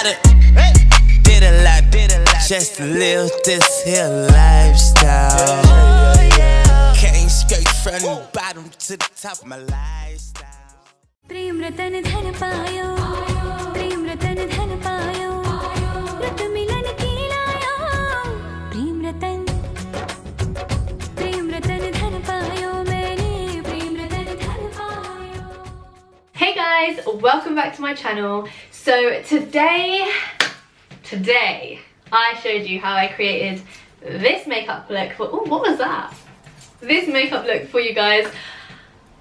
did a lot just to live this here lifestyle. Came straight from the bottom to the top of my lifestyle. Prem Ratan Dhan पायो, प्रेम रतन धन पायो, रत मिलन की लायो, प्रेम रतन धन पायो, मैंने प्रेम रतन धन पायो. Hey guys, welcome back to my channel. So today I showed you how I created this makeup look for, oh, what was that? This makeup look for you guys.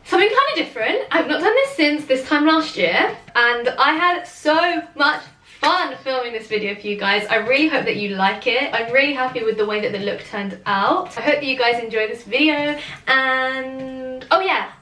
Something kind of different. I've not done this since this time last year, and I had so much fun filming this video for you guys. I really hope that you like it. I'm really happy with the way that the look turned out. I hope that you guys enjoy this video. And oh yeah,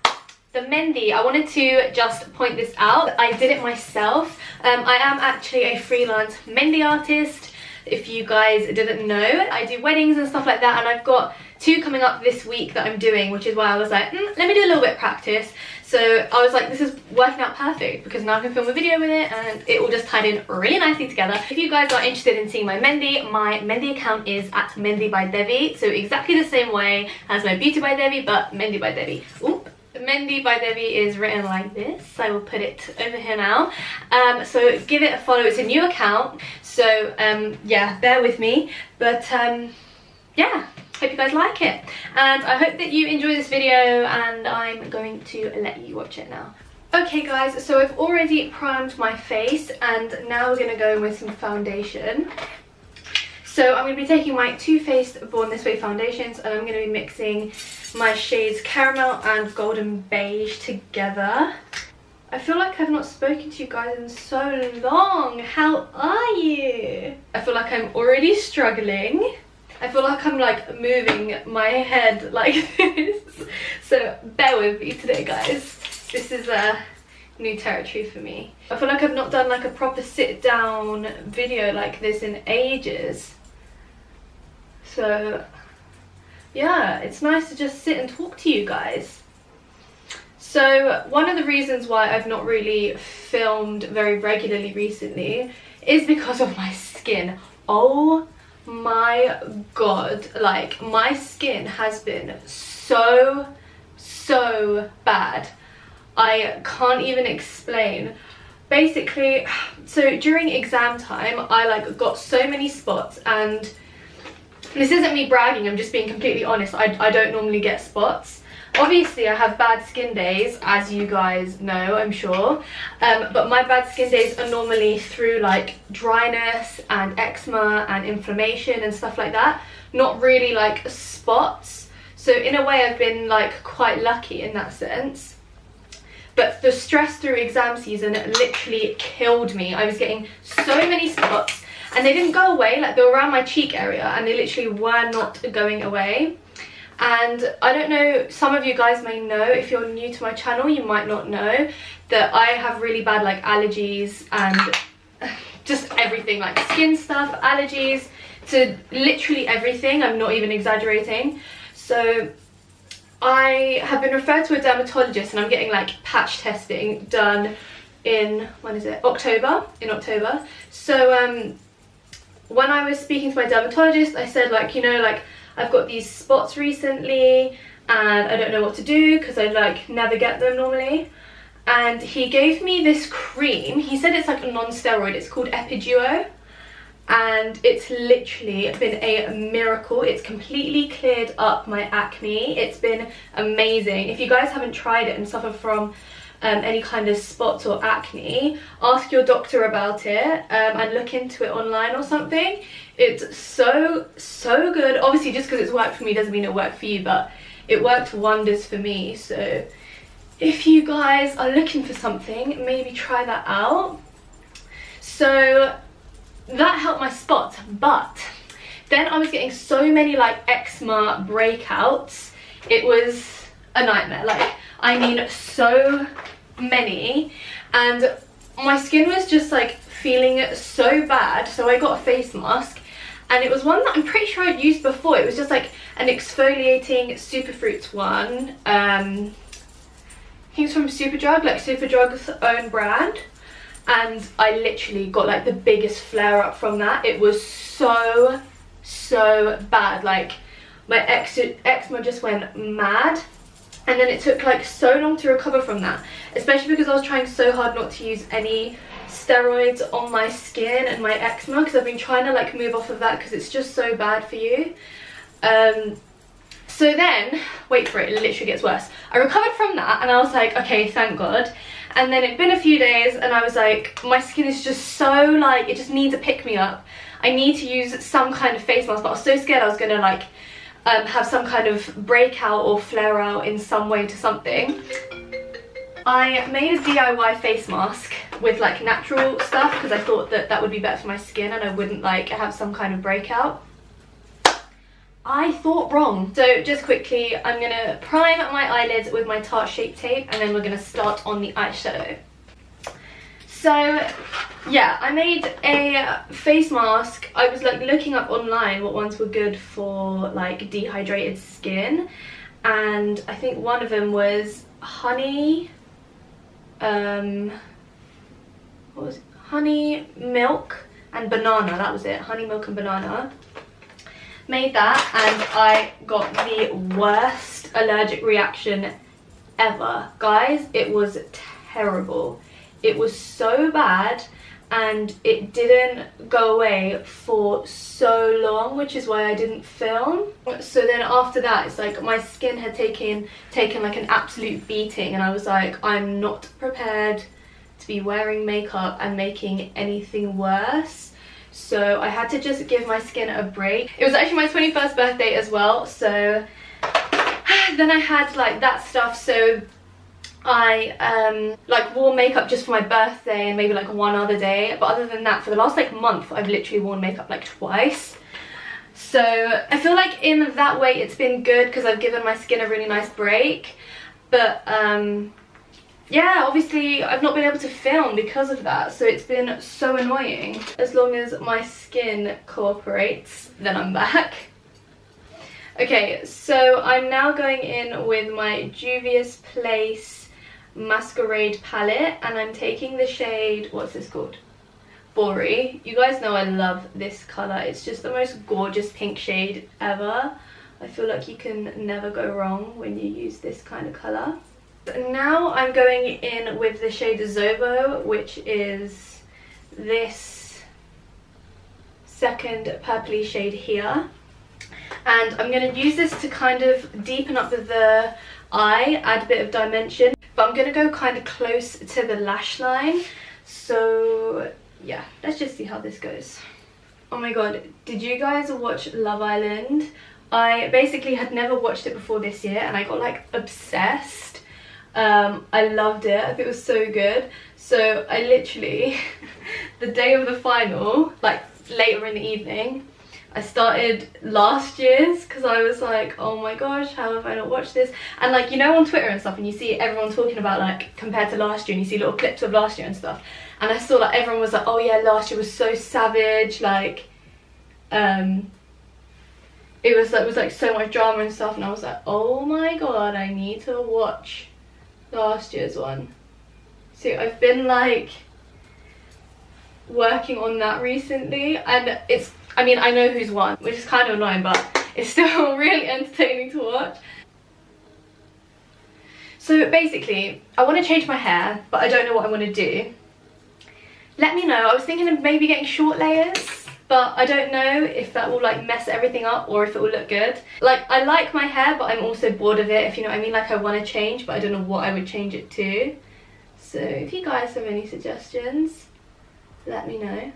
the mehndi, I wanted to just point this out. I did it myself. I am actually a freelance mehndi artist. If you guys didn't know, I do weddings and stuff like that, and I've got 2 coming up this week that I'm doing, which is why I was like, let me do a little bit of practice. So I was like, this is working out perfect because now I can film a video with it and it all just tied in really nicely together. If you guys are interested in seeing my mehndi account is at mehndi by Devi. So exactly the same way as my beauty by Devi, but mehndi by Devi. Oop. Mehndi by Devi is written like this. I will put it over here now. So give it a follow. It's a new account, so yeah, bear with me, but yeah, hope you guys like it, and I hope that you enjoy this video, and I'm going to let you watch it now. Okay guys, so I've already primed my face, and now we're going to go in with some foundation. So I'm going to be taking my TooFaced Born This Way foundations, and I'm going to be mixing my shades Caramel and Golden Beige together. I feel like I've not spoken to you guys in so long. How are you? I feel like I'm already struggling. I feel like I'm like moving my head like this. So bear with me today guys. This is a new territory for me. I feel like I've not done like a proper sit down video like this in ages. So yeah, it's nice to just sit and talk to you guys. So one of the reasons why I've not really filmed very regularly recently is because of my skin. Oh my god, like my skin has been so bad. I can't even explain. Basically, so during exam time I like got so many spots, and this isn't me bragging, I'm just being completely honest. I don't normally get spots. Obviously I have bad skin days, as you guys know, I'm sure, but my bad skin days are normally through like dryness and eczema and inflammation and stuff like that, not really like spots. So in a way I've been like quite lucky in that sense. But the stress through exam season literally killed me. I was getting so many spots, and they didn't go away. Like, they were around my cheek area and they literally were not going away. And I don't know, some of you guys may know, if you're new to my channel you might not know that I have really bad like allergies and just everything, like skin stuff, allergies to literally everything. I'm not even exaggerating. So I have been referred to a dermatologist, and I'm getting like patch testing done in, when is it, October. So when I was speaking to my dermatologist, I said, like, you know, like I've got these spots recently and I don't know what to do because I like never get them normally. And he gave me this cream. He said it's like a non-steroid. It's called Epiduo, and it's literally been a miracle. It's completely cleared up my acne. It's been amazing. If you guys haven't tried it and suffer from any kind of spots or acne, ask your doctor about it and look into it online or something. It's so good. Obviously just because it's worked for me doesn't mean it'll work for you, but it worked wonders for me. So if you guys are looking for something, maybe try that out. So that helped my spots, but then I was getting so many like eczema breakouts. It was a nightmare. Like, I mean, so many, and my skin was just like feeling so bad. So I got a face mask, and it was one that I'm pretty sure I'd used before. It was just like an exfoliating Superfruits one. I think it's from Superdrug, like Superdrug's own brand, and I literally got like the biggest flare up from that. It was so bad. Like my eczema just went mad, and then it took like so long to recover from that, especially because I was trying so hard not to use any steroids on my skin and my eczema, because I've been trying to like move off of that because it's just so bad for you. So then, wait for it, it literally gets worse. I recovered from that and I was like, okay, thank God. And then it'd been a few days and I was like, my skin is just so like, it just needs a pick me up. I need to use some kind of face mask, but I was so scared I was gonna like have some kind of breakout or flare out in some way to something. I made a DIY face mask with like natural stuff because I thought that that would be better for my skin and I wouldn't like have some kind of breakout. I thought wrong. So just quickly, I'm gonna prime my eyelids with my Tarte Shape Tape, and then we're gonna start on the eyeshadow. So yeah, I made a face mask. I was like looking up online what ones were good for like dehydrated skin, and I think one of them was honey, what was it? Honey, milk and banana. That was it, honey, milk and banana. Made that and I got the worst allergic reaction ever. Guys, it was terrible. It was so bad and it didn't go away for so long, which is why I didn't film. So then after that, it's like my skin had taken like an absolute beating, and I was like, I'm not prepared to be wearing makeup and making anything worse. So I had to just give my skin a break. It was actually my 21st birthday as well, so then I had like that stuff. So I like wore makeup just for my birthday and maybe like one other day, but other than that, for the last like month I've literally worn makeup like twice. So I feel like in that way it's been good because I've given my skin a really nice break, but yeah, obviously I've not been able to film because of that, so it's been so annoying. As long as my skin cooperates, then I'm back. Okay, so I'm now going in with my Juvias Place Masquerade palette, and I'm taking the shade, what's this called? Bori. You guys know I love this colour. It's just the most gorgeous pink shade ever. I feel like you can never go wrong when you use this kind of colour. Now I'm going in with the shade Zoeva, which is this second purpley shade here, and I'm going to use this to kind of deepen up the eye, add a bit of dimension, but I'm going to go kind of close to the lash line. So yeah, let's just see how this goes. Oh my god, did you guys watch Love Island? I basically had never watched it before this year and I got like obsessed. I loved it. I think it was so good. So I literally the day of the final, like later in the evening, I started last year's because I was like, oh my gosh, how have I not watched this? And like, you know, on Twitter and stuff, and you see everyone talking about like compared to last year, and you see little clips of last year and stuff, and I saw like everyone was like, oh yeah, last year was so savage, like it was like so much drama and stuff, and I was like, oh my god, I need to watch last year's one. So I've been like working on that recently, and it's, I mean, I know who's won, which is kind of annoying, but it's still really entertaining to watch. So basically I want to change my hair, but I don't know what I want to do. Let me know. I was thinking of maybe getting short layers, but I don't know if that will like mess everything up or if it will look good. Like, I like my hair, but I'm also bored of it, if you know what I mean. Like, I want to change, but I don't know what I would change it to. So if you guys have any suggestions, let me know.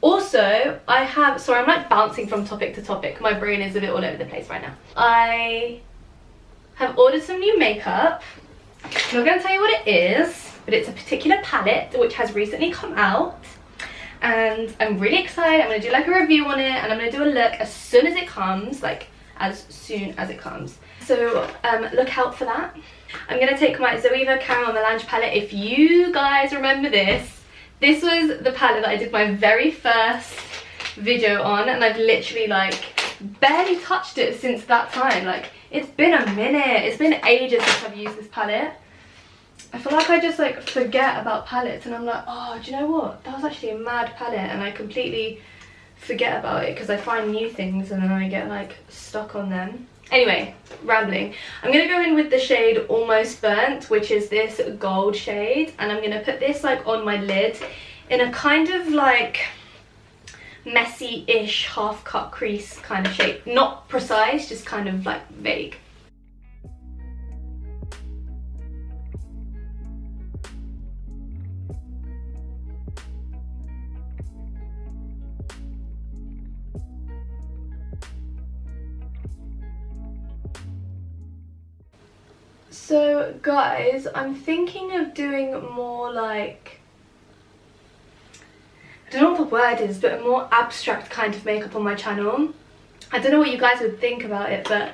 Also, I have, sorry, I'm like bouncing from topic to topic. My brain is a bit all over the place right now. I have ordered some new makeup. I'm not going to tell you what it is, but it's a particular palette which has recently come out. And I'm really excited. I'm going to do like a review on it, and I'm going to do a look as soon as it comes, like as soon as it comes. So look out for that. I'm going to take my Zoeva Caramel Melange palette. If you guys remember this, this was the palette that I did my very first video on, and I've literally like barely touched it since that time. Like, it's been a minute. It's been ages since I've used this palette. I feel like I just like forget about palettes and I'm like, oh, do you know what? That was actually a mad palette, and I completely forget about it because I find new things and then I get like stuck on them. Anyway, rambling. I'm going to go in with the shade Almost Burnt, which is this gold shade, and I'm going to put this like on my lid in a kind of like messy-ish half cut crease kind of shape. Not precise, just kind of like vague. So guys, I'm thinking of doing more like, I don't know what the word is, but a more abstract kind of makeup on my channel. I don't know what you guys would think about it, but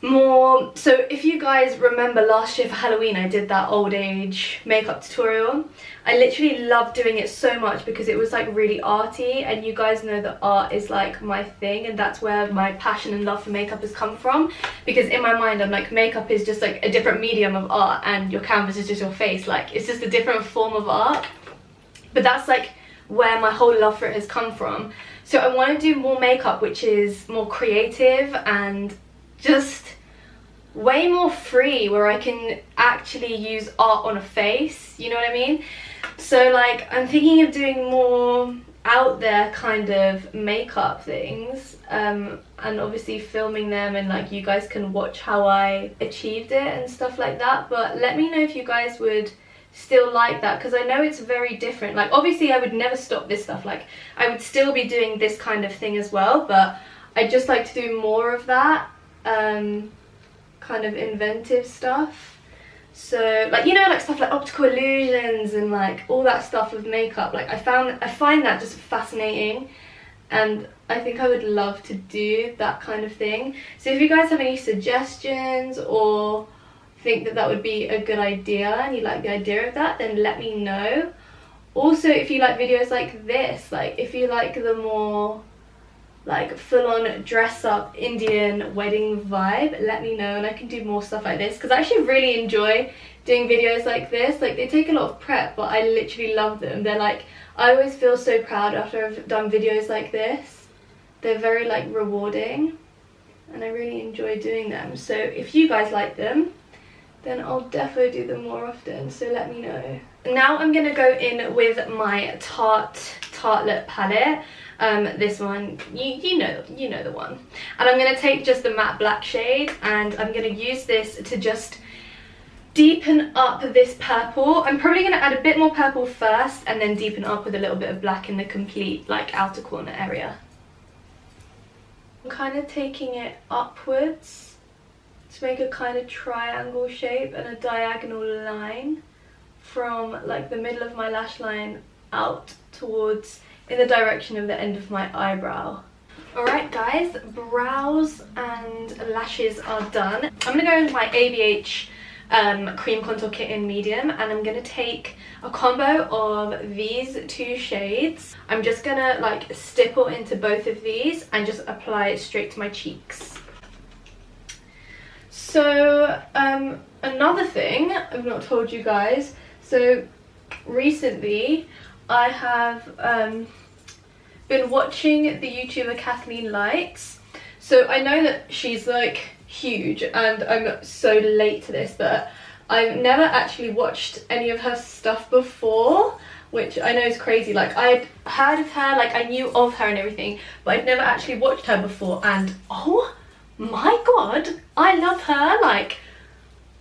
more, so if you guys remember last year for Halloween I did that old age makeup tutorial. I literally loved doing it so much because it was like really arty, and you guys know that art is like my thing, and that's where my passion and love for makeup has come from, because in my mind I'm like, makeup is just like a different medium of art and your canvas is just your face, like it's just a different form of art. But that's like where my whole love for it has come from. So I want to do more makeup which is more creative and just way more free, where I can actually use art on a face, you know what I mean? So like I'm thinking of doing more out there kind of makeup things, and obviously filming them, and like you guys can watch how I achieved it and stuff like that. But let me know if you guys would still like that, because I know it's very different. Like obviously I would never stop this stuff, like I would still be doing this kind of thing as well, but I just like to do more of that kind of inventive stuff. So like, you know, like stuff like optical illusions and like all that stuff with makeup, like I find that just fascinating, and I think I would love to do that kind of thing. So if you guys have any suggestions or think that that would be a good idea and you like the idea of that, then let me know. Also, if you like videos like this, like if you like the more like full-on dress-up Indian wedding vibe, let me know and I can do more stuff like this, because I actually really enjoy doing videos like this. Like they take a lot of prep, but I literally love them. They're like, I always feel so proud after I've done videos like this. They're very like rewarding and I really enjoy doing them. So if you guys like them, then I'll definitely do them more often, so let me know. Now I'm gonna go in with my Tartelette palette. This one, you know the one. And I'm gonna take just the matte black shade, and I'm gonna use this to just deepen up this purple. I'm probably gonna add a bit more purple first and then deepen up with a little bit of black in the complete like outer corner area. I'm kind of taking it upwards to make a kind of triangle shape and a diagonal line from like the middle of my lash line out towards in the direction of the end of my eyebrow. Alright guys, brows and lashes are done. I'm going to go with my ABH cream contour kit in medium, and I'm going to take a combo of these two shades. I'm just going to like stipple into both of these and just apply it straight to my cheeks. So another thing I've not told you guys, so recently I have been watching the YouTuber Kathleen Likes. So I know that she's like huge and I'm so late to this, but I've never actually watched any of her stuff before, which I know is crazy. Like I'd heard of her, like I knew of her and everything, but I'd never actually watched her before, and oh my god, I love her. Like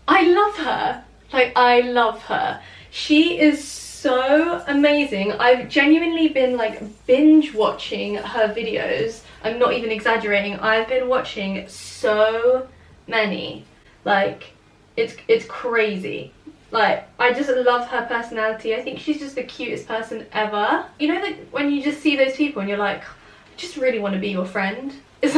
I love her, like I love her. She is so amazing. I've genuinely been like binge watching her videos. I'm not even exaggerating. I've been watching so many, like it's crazy. Like I just love her personality. I think she's just the cutest person ever. You know, like when you just see those people and you're like, I just really want to be your friend. It's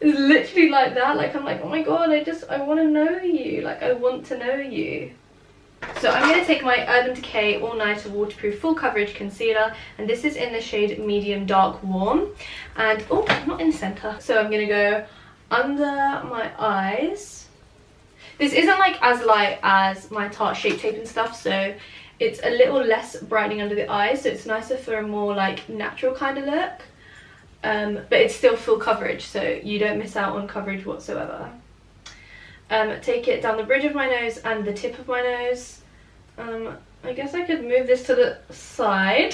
literally like that. Like I'm like, oh my god, I want to know you. Like I want to know you. So I'm going to take my Urban Decay All Nighter Waterproof Full Coverage Concealer, and this is in the shade Medium Dark Warm, and oh, not in the centre. So I'm going to go under my eyes. This isn't like as light as my Tarte Shape Tape and stuff, so it's a little less brightening under the eyes, so it's nicer for a more like natural kind of look. But it's still full coverage, so you don't miss out on coverage whatsoever. Take it down the bridge of my nose and the tip of my nose. I guess I could move this to the side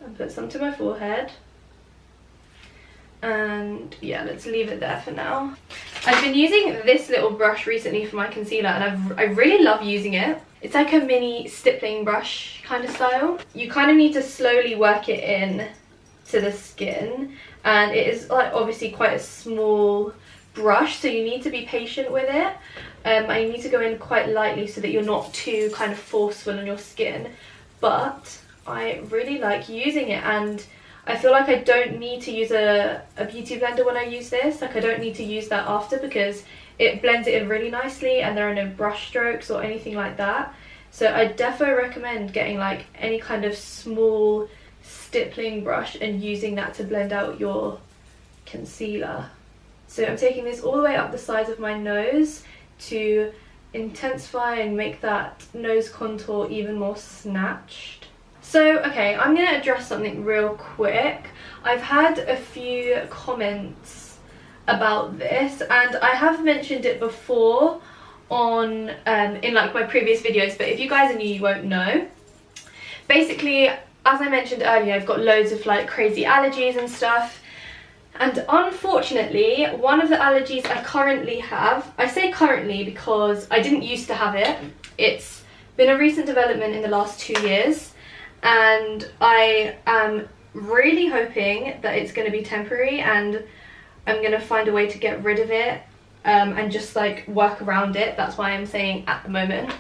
and put some to my forehead. And yeah, let's leave it there for now. I've been using this little brush recently for my concealer, and I really love using it. It's like a mini stippling brush kind of style. You kind of need to slowly work it in to the skin, and it is like obviously quite a small brush, so you need to be patient with it, and you need to go in quite lightly so that you're not too kind of forceful on your skin. But I really like using it, and I feel like I don't need to use a beauty blender when I use this. Like I don't need to use that after, because it blends it in really nicely and there are no brush strokes or anything like that. So I definitely recommend getting like any kind of small stippling brush and using that to blend out your concealer. So I'm taking this all the way up the sides of my nose to intensify and make that nose contour even more snatched. So okay, I'm going to address something real quick. I've had a few comments about this, and I have mentioned it before on in like my previous videos, but if you guys are new you won't know. Basically, as I mentioned earlier, I've got loads of like crazy allergies and stuff, and unfortunately one of the allergies I currently have, I say currently because I didn't used to have it, it's been a recent development in the last 2 years, and I am really hoping that it's going to be temporary and I'm going to find a way to get rid of it and just like work around it. That's why I'm saying at the moment.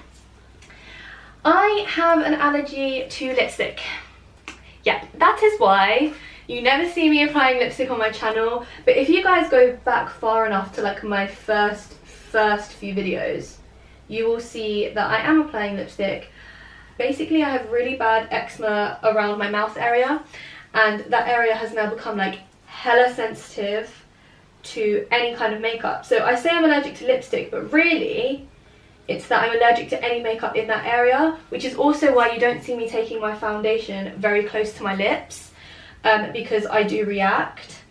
I have an allergy to lipstick. Yeah, that is why you never see me applying lipstick on my channel, but if you guys go back far enough to like my first few videos, you will see that I am applying lipstick. Basically, I have really bad eczema around my mouth area, and that area has now become like hella sensitive to any kind of makeup. So I say I'm allergic to lipstick, but really it's that I'm allergic to any makeup in that area, which is also why you don't see me taking my foundation very close to my lips, because I do react.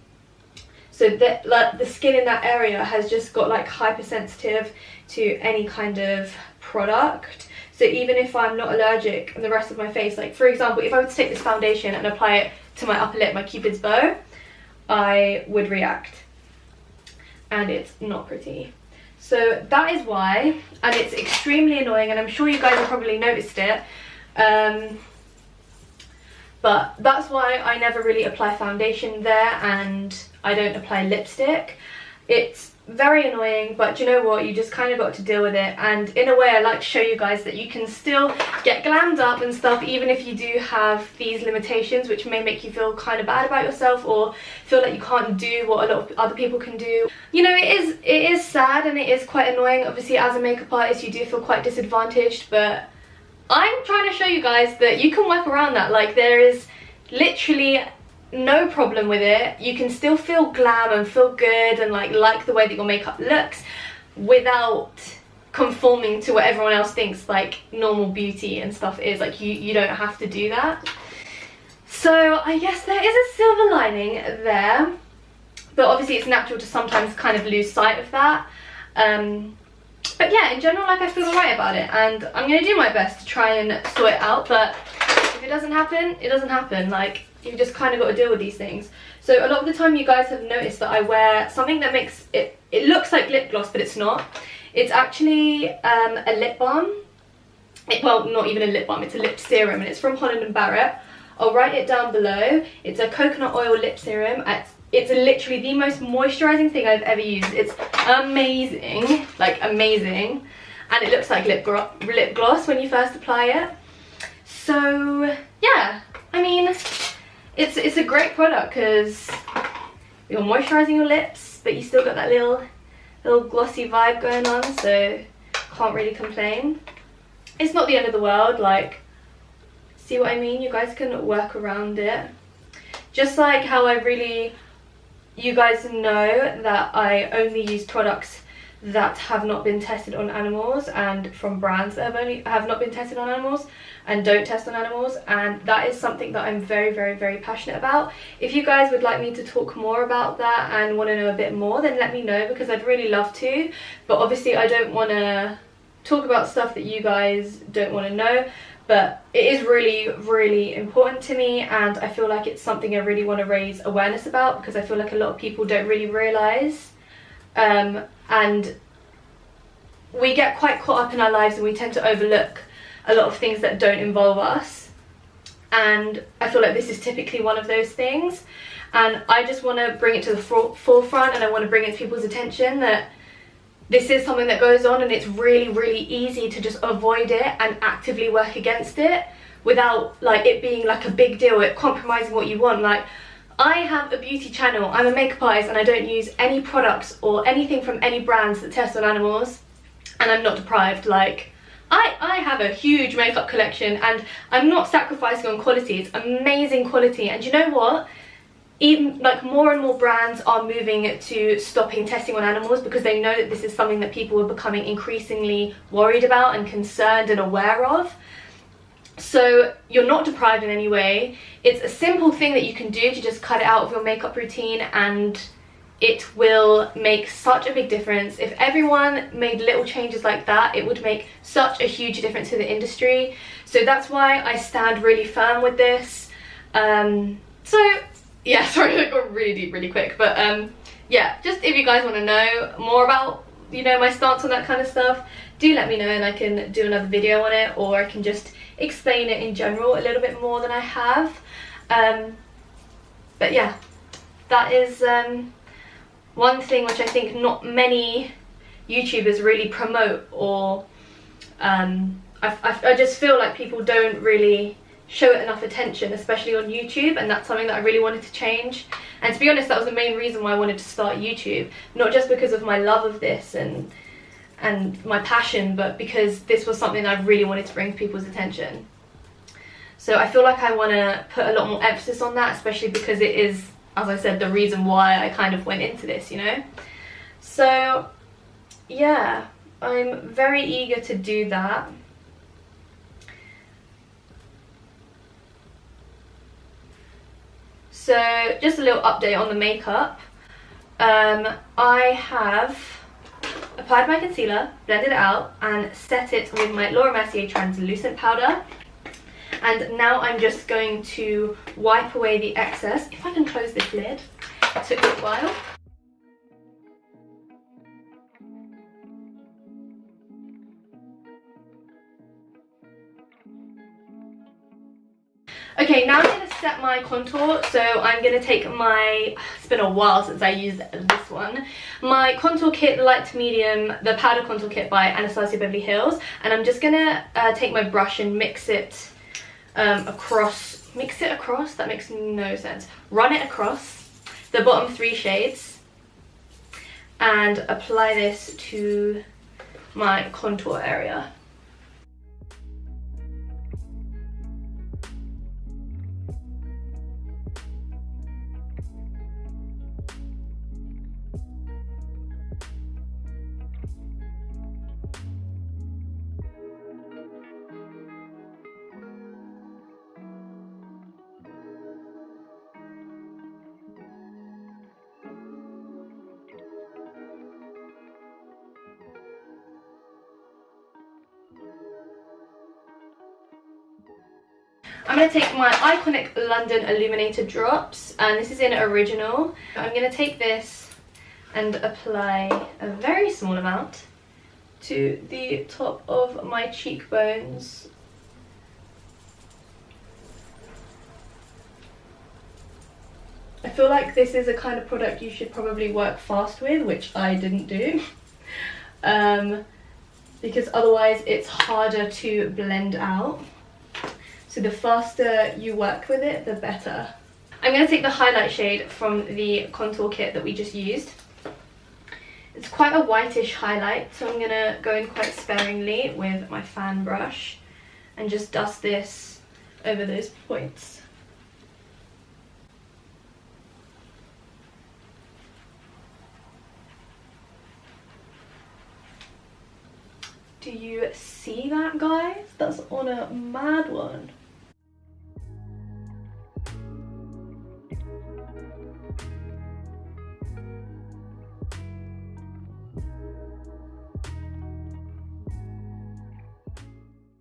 So that like the skin in that area has just got like hypersensitive to any kind of product. So even if I'm not allergic and the rest of my face, like for example, if I were to take this foundation and apply it to my upper lip, my cupid's bow, I would react, and it's not pretty. So that is why, and it's extremely annoying, and I'm sure you guys have probably noticed it, but that's why I never really apply foundation there, and I don't apply lipstick. It's very annoying, but you know what, you just kind of got to deal with it. And in a way, I like to show you guys that you can still get glammed up and stuff even if you do have these limitations, which may make you feel kind of bad about yourself or feel like you can't do what a lot of other people can do. You know, it is sad and it is quite annoying. Obviously, as a makeup artist, you do feel quite disadvantaged, but I'm trying to show you guys that you can work around that. Like, there is literally no problem with it. You can still feel glam and feel good and like the way that your makeup looks without conforming to what everyone else thinks like normal beauty and stuff is. Like, you don't have to do that. So I guess there is a silver lining there, but obviously it's natural to sometimes kind of lose sight of that. But yeah, in general, like, I feel alright about it, and I'm gonna do my best to try and sort it out. But if it doesn't happen, it doesn't happen. Like, you just kind of got to deal with these things. So a lot of the time you guys have noticed that I wear something that makes it looks like lip gloss, but it's not. It's actually a lip balm. Well, not even a lip balm, it's a lip serum, and it's from Holland & Barrett. I'll write it down below. It's a coconut oil lip serum. It's literally the most moisturizing thing I've ever used. It's amazing, like amazing, and it looks like lip gloss when you first apply it. So yeah, I mean, it's a great product because you're moisturizing your lips, but you still got that little glossy vibe going on, so can't really complain. It's not the end of the world. Like, see what I mean? You guys can work around it. Just like how you guys know that I only use products that have not been tested on animals, and from brands that have not been tested on animals and don't test on animals, and that is something that I'm very, very, very passionate about. If you guys would like me to talk more about that and want to know a bit more, then let me know, because I'd really love to. But obviously I don't want to talk about stuff that you guys don't want to know, but it is really, really important to me, and I feel like it's something I really want to raise awareness about, because I feel like a lot of people don't really realise, and we get quite caught up in our lives and we tend to overlook a lot of things that don't involve us, and I feel like this is typically one of those things. And I just want to bring it to the forefront, and I want to bring it to people's attention that this is something that goes on, and it's really, really easy to just avoid it and actively work against it without like it being like a big deal, it compromising what you want. Like, I have a beauty channel, I'm a makeup artist, and I don't use any products or anything from any brands that test on animals, and I'm not deprived. Like, I have a huge makeup collection, and I'm not sacrificing on quality. It's amazing quality, and you know what? Even like more and more brands are moving to stopping testing on animals, because they know that this is something that people are becoming increasingly worried about and concerned and aware of. So you're not deprived in any way. It's a simple thing that you can do to just cut it out of your makeup routine, and it will make such a big difference. If everyone made little changes like that, it would make such a huge difference to the industry. So that's why I stand really firm with this. So yeah, sorry, I got really deep really quick, but yeah, just if you guys want to know more about, you know, my stance on that kind of stuff, do let me know, and I can do another video on it, or I can just explain it in general a little bit more than I have. But yeah, that is one thing which I think not many YouTubers really promote, or I just feel like people don't really show it enough attention, especially on YouTube, and that's something that I really wanted to change. And to be honest, that was the main reason why I wanted to start YouTube, not just because of my love of this and my passion, but because this was something I really wanted to bring to people's attention. So I feel like I want to put a lot more emphasis on that, especially because it is, as I said, the reason why I kind of went into this, you know. So yeah, I'm very eager to do that. So just a little update on the makeup. I have applied my concealer, blended it out, and set it with my Laura Mercier translucent powder. And now I'm just going to wipe away the excess. If I can close this lid, it took me a while. Okay, now I'm going to set my contour. So I'm going to take my, it's been a while since I used this one, my contour kit, light to medium, the powder contour kit by Anastasia Beverly Hills, and I'm just going to take my brush and mix it across, that makes no sense, run it across the bottom 3 shades and apply this to my contour area. I'm going to take my iconic London Illuminator drops, and this is in Original. I'm going to take this and apply a very small amount to the top of my cheekbones. I feel like this is a kind of product you should probably work fast with, which I didn't do. Because otherwise it's harder to blend out. So the faster you work with it, the better. I'm going to take the highlight shade from the contour kit that we just used. It's quite a whitish highlight, so I'm going to go in quite sparingly with my fan brush and just dust this over those points. Do you see that, guys? That's on a mad one.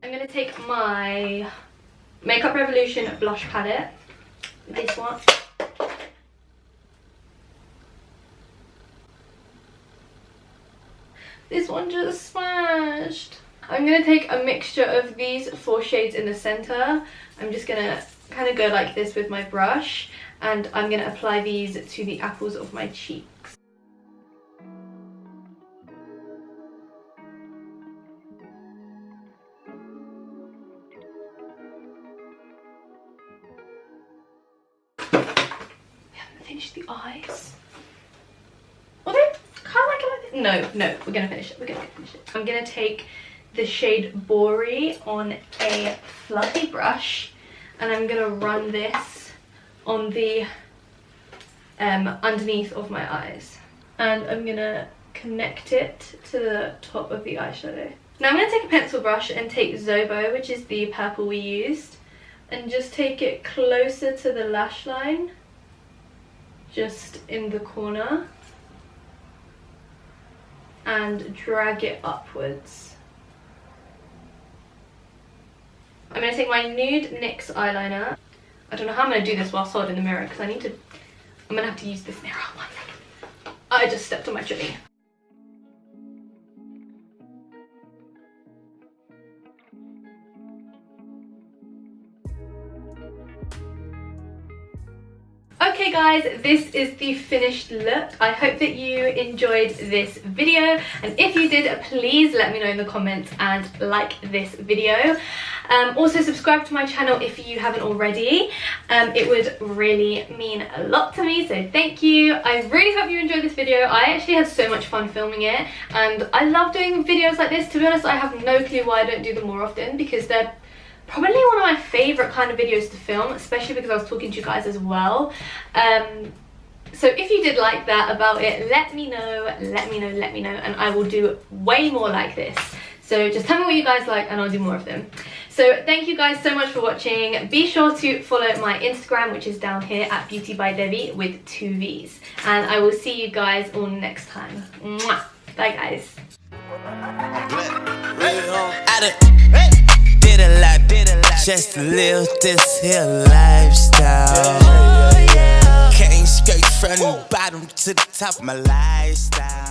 I'm gonna take my Makeup Revolution blush palette, this one. This one just smashed. I'm gonna take a mixture of these 4 shades in the center. I'm just gonna kind of go like this with my brush, and I'm gonna apply these to the apples of my cheeks. Finish the eyes. Although, kind of like it like this. No, we're gonna finish it. We're gonna finish it. I'm gonna take the shade Bori on a fluffy brush, and I'm gonna run this on the underneath of my eyes, and I'm gonna connect it to the top of the eyeshadow. Now I'm gonna take a pencil brush and take Zoeva, which is the purple we used, and just take it closer to the lash line. Just in the corner, and drag it upwards. I'm going to take my nude NYX eyeliner. I don't know how I'm going to do this whilst holding the mirror, because I'm going to have to use this mirror. 1 second. I just stepped on my chimney. Okay guys, this is the finished look. I hope that you enjoyed this video, and if you did, please let me know in the comments and like this video. Also subscribe to my channel if you haven't already. It would really mean a lot to me, so thank you. I really hope you enjoyed this video. I actually had so much fun filming it, and I love doing videos like this. To be honest, I have no clue why I don't do them more often, because they're probably one of my favourite kind of videos to film, especially because I was talking to you guys as well. So if you did like that about it, let me know, and I will do way more like this. So just tell me what you guys like and I'll do more of them. So thank you guys so much for watching. Be sure to follow my Instagram, which is down here at Beauty by Debbie with 2 V's. And I will see you guys all next time. Mwah. Bye guys. Did a lot just to live this here lifestyle. Can't skate from the bottom to the top of my lifestyle.